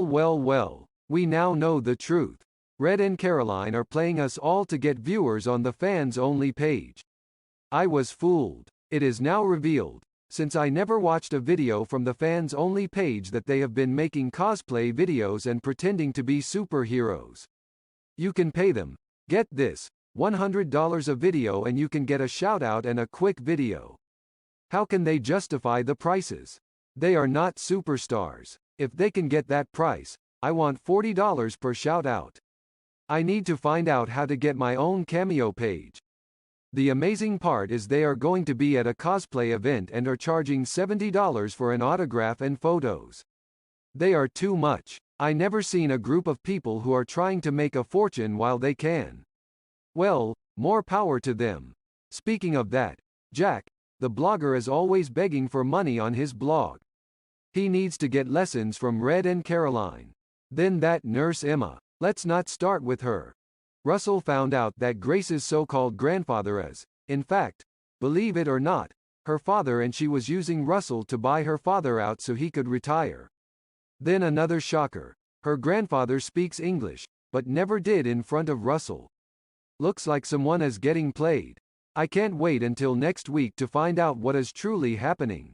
Well, we now know the truth. Red and Caroline are playing us all to get viewers on the fans-only page. I was fooled. It is now revealed, since I never watched a video from the fans-only page, that they have been making cosplay videos and pretending to be superheroes. You can pay them, get this, $100 a video, and you can get a shout-out and a quick video. How can they justify the prices? They are not superstars. If they can get that price, I want $40 per shout-out. I need to find out how to get my own Cameo page. The amazing part is they are going to be at a cosplay event and are charging $70 for an autograph and photos. They are too much. I never seen a group of people who are trying to make a fortune while they can. Well, more power to them. Speaking of that, Jack, the blogger, is always begging for money on his blog. He needs to get lessons from Red and Caroline. Then that nurse Emma. Let's not start with her. Russell found out that Grace's so-called grandfather is, in fact, believe it or not, her father, and she was using Russell to buy her father out so he could retire. Then another shocker. Her grandfather speaks English, but never did in front of Russell. Looks like someone is getting played. I can't wait until next week to find out what is truly happening.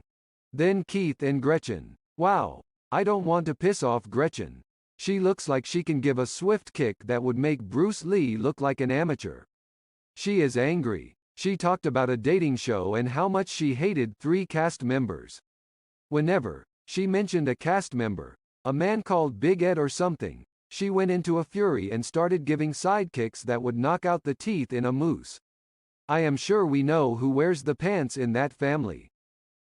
Then Keith and Gretchen. Wow, I don't want to piss off Gretchen. She looks like she can give a swift kick that would make Bruce Lee look like an amateur. She is angry. She talked about a dating show and how much she hated 3 cast members. Whenever she mentioned a cast member, a man called Big Ed or something, she went into a fury and started giving sidekicks that would knock out the teeth in a moose. I am sure we know who wears the pants in that family.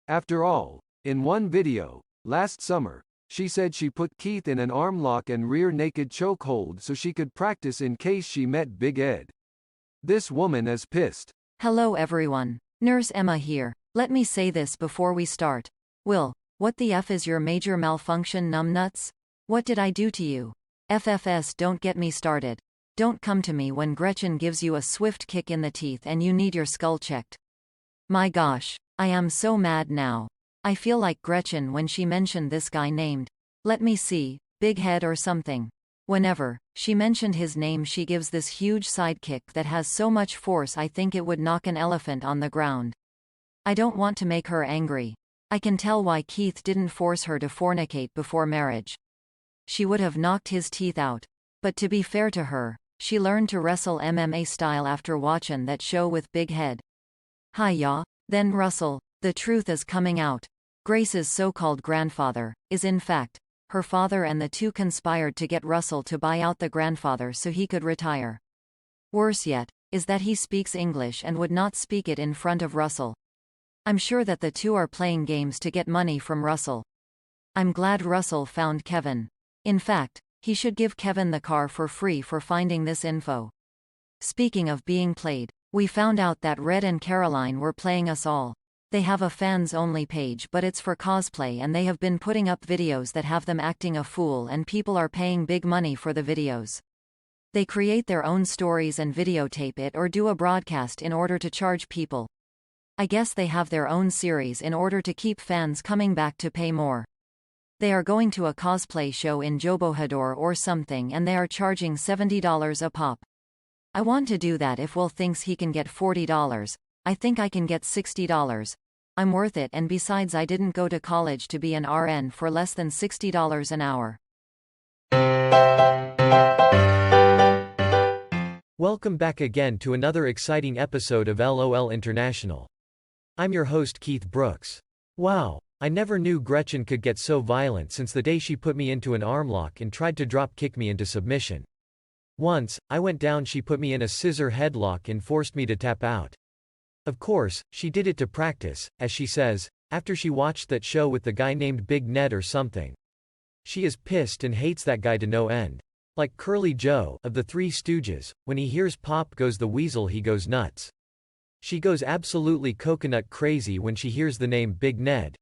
After all, in one video, last summer, she said she put Keith in an arm lock and rear naked chokehold so she could practice in case she met Big Ed. This woman is pissed. Hello everyone. Nurse Emma here. Let me say this before we start. Will, what the F is your major malfunction, numbnuts? What did I do to you? FFS, don't get me started. Don't come to me when Gretchen gives you a swift kick in the teeth and you need your skull checked. My gosh, I am so mad now. I feel like Gretchen when she mentioned this guy named, let me see, Big Head or something. Whenever she mentioned his name, she gives this huge sidekick that has so much force I think it would knock an elephant on the ground. I don't want to make her angry. I can tell why Keith didn't force her to fornicate before marriage. She would have knocked his teeth out. But to be fair to her, she learned to wrestle MMA style after watching that show with Big Head. Hi ya, then Russell, the truth is coming out. Grace's so-called grandfather is in fact her father, and the two conspired to get Russell to buy out the grandfather so he could retire. Worse yet, is that he speaks English and would not speak it in front of Russell. I'm sure that the two are playing games to get money from Russell. I'm glad Russell found Kevin. In fact, he should give Kevin the car for free for finding this info. Speaking of being played, we found out that Red and Caroline were playing us all. They have a fans-only page, but it's for cosplay, and they have been putting up videos that have them acting a fool, and people are paying big money for the videos. They create their own stories and videotape it or do a broadcast in order to charge people. I guess they have their own series in order to keep fans coming back to pay more. They are going to a cosplay show in Jobohador or something, and they are charging $70 a pop. I want to do that if Will thinks he can get $40. I think I can get $60. I'm worth it, and besides I didn't go to college to be an RN for less than $60 an hour. Welcome back again to another exciting episode of LOL International. I'm your host Keith Brooks. Wow, I never knew Gretchen could get so violent since the day she put me into an arm lock and tried to drop kick me into submission. Once, I went down, she put me in a scissor headlock and forced me to tap out. Of course, she did it to practice, as she says, after she watched that show with the guy named Big Ned or something. She is pissed and hates that guy to no end. Like Curly Joe of the Three Stooges, when he hears Pop Goes the Weasel he goes nuts. She goes absolutely coconut crazy when she hears the name Big Ned.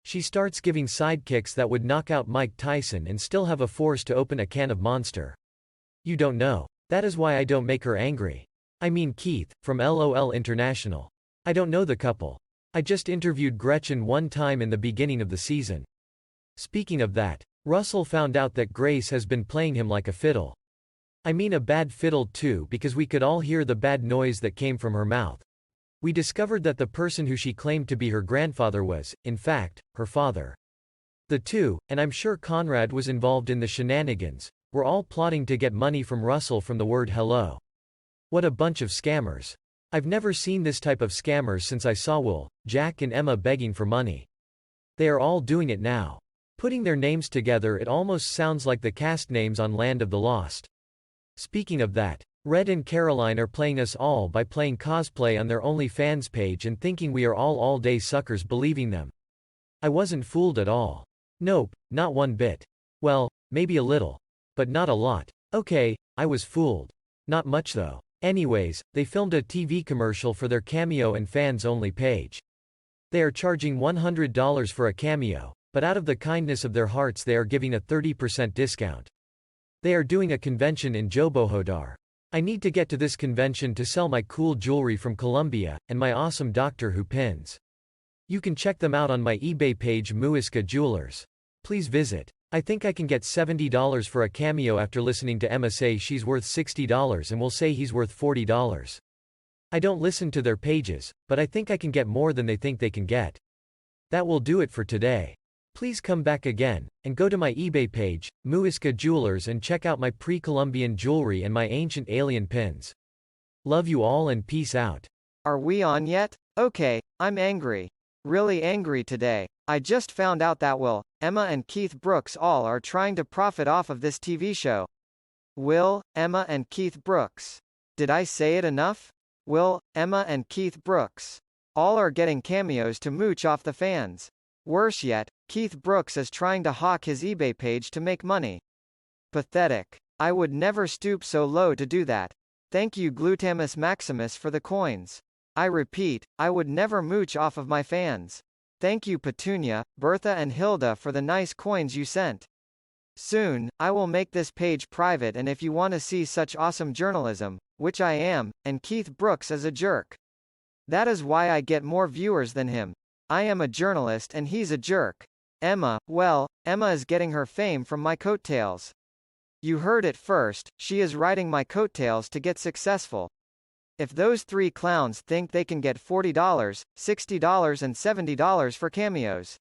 She starts giving sidekicks that would knock out Mike Tyson and still have a force to open a can of Monster. You don't know. That is why I don't make her angry. I mean Keith, from LOL International. I don't know the couple. I just interviewed Gretchen one time in the beginning of the season. Speaking of that, Russell found out that Grace has been playing him like a fiddle. I mean a bad fiddle too, because we could all hear the bad noise that came from her mouth. We discovered that the person who she claimed to be her grandfather was, in fact, her father. The two, and I'm sure Conrad was involved in the shenanigans, were all plotting to get money from Russell from the word hello. What a bunch of scammers. I've never seen this type of scammers since I saw Will, Jack and Emma begging for money. They are all doing it now. Putting their names together, it almost sounds like the cast names on Land of the Lost. Speaking of that, Red and Caroline are playing us all by playing cosplay on their OnlyFans page and thinking we are all day suckers believing them. I wasn't fooled at all. Nope, not one bit. Well, maybe a little. But not a lot. Okay, I was fooled. Not much though. Anyways, they filmed a TV commercial for their Cameo and fans only page. They are charging $100 for a cameo, but out of the kindness of their hearts they are giving a 30% discount. They are doing a convention in Jobohodar. I need to get to this convention to sell my cool jewelry from Colombia, and my awesome Doctor Who pins. You can check them out on my eBay page Muisca Jewelers. Please visit. I think I can get $70 for a cameo after listening to Emma say she's worth $60 and will say he's worth $40. I don't listen to their pages, but I think I can get more than they think they can get. That will do it for today. Please come back again, and go to my eBay page, Muisca Jewelers, and check out my pre-Columbian jewelry and my ancient alien pins. Love you all and peace out. Are we on yet? Okay, I'm angry. Really angry today. I just found out that Will, Emma and Keith Brooks all are trying to profit off of this TV show. Will, Emma and Keith Brooks. Did I say it enough? Will, Emma and Keith Brooks. All are getting cameos to mooch off the fans. Worse yet, Keith Brooks is trying to hawk his eBay page to make money. Pathetic. I would never stoop so low to do that. Thank you Glutamus Maximus for the coins. I repeat, I would never mooch off of my fans. Thank you Petunia, Bertha and Hilda for the nice coins you sent. Soon, I will make this page private, and if you want to see such awesome journalism, which I am, and Keith Brooks is a jerk. That is why I get more viewers than him. I am a journalist and he's a jerk. Emma, well, Emma is getting her fame from my coattails. You heard it first, she is riding my coattails to get successful. If those three clowns think they can get $40, $60 and $70 for cameos,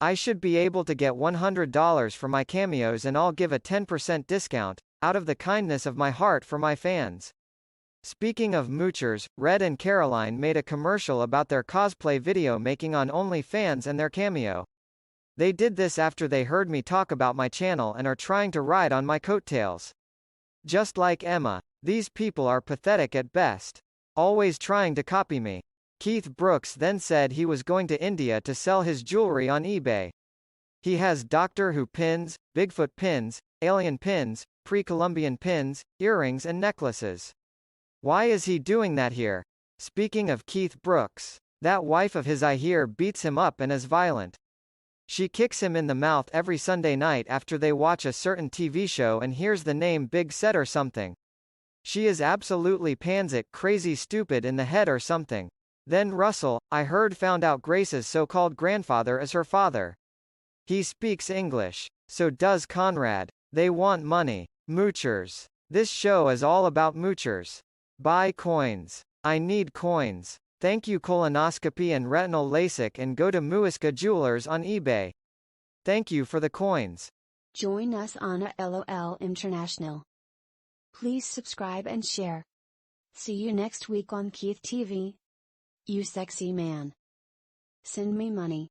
I should be able to get $100 for my cameos, and I'll give a 10% discount, out of the kindness of my heart for my fans. Speaking of moochers, Red and Caroline made a commercial about their cosplay video making on OnlyFans and their cameo. They did this after they heard me talk about my channel and are trying to ride on my coattails. Just like Emma, these people are pathetic at best. Always trying to copy me. Keith Brooks then said he was going to India to sell his jewelry on eBay. He has Doctor Who pins, Bigfoot pins, alien pins, pre-Columbian pins, earrings and necklaces. Why is he doing that here? Speaking of Keith Brooks, that wife of his I hear beats him up and is violent. She kicks him in the mouth every Sunday night after they watch a certain TV show and hears the name Big Set or something. She is absolutely pansy crazy stupid in the head or something. Then Russell, I heard, found out Grace's so-called grandfather is her father. He speaks English. So does Conrad. They want money. Moochers. This show is all about moochers. Buy coins. I need coins. Thank you colonoscopy and retinal LASIK, and go to Muisca Jewelers on eBay. Thank you for the coins. Join us on a LOL International. Please subscribe and share. See you next week on Keith TV. You sexy man. Send me money.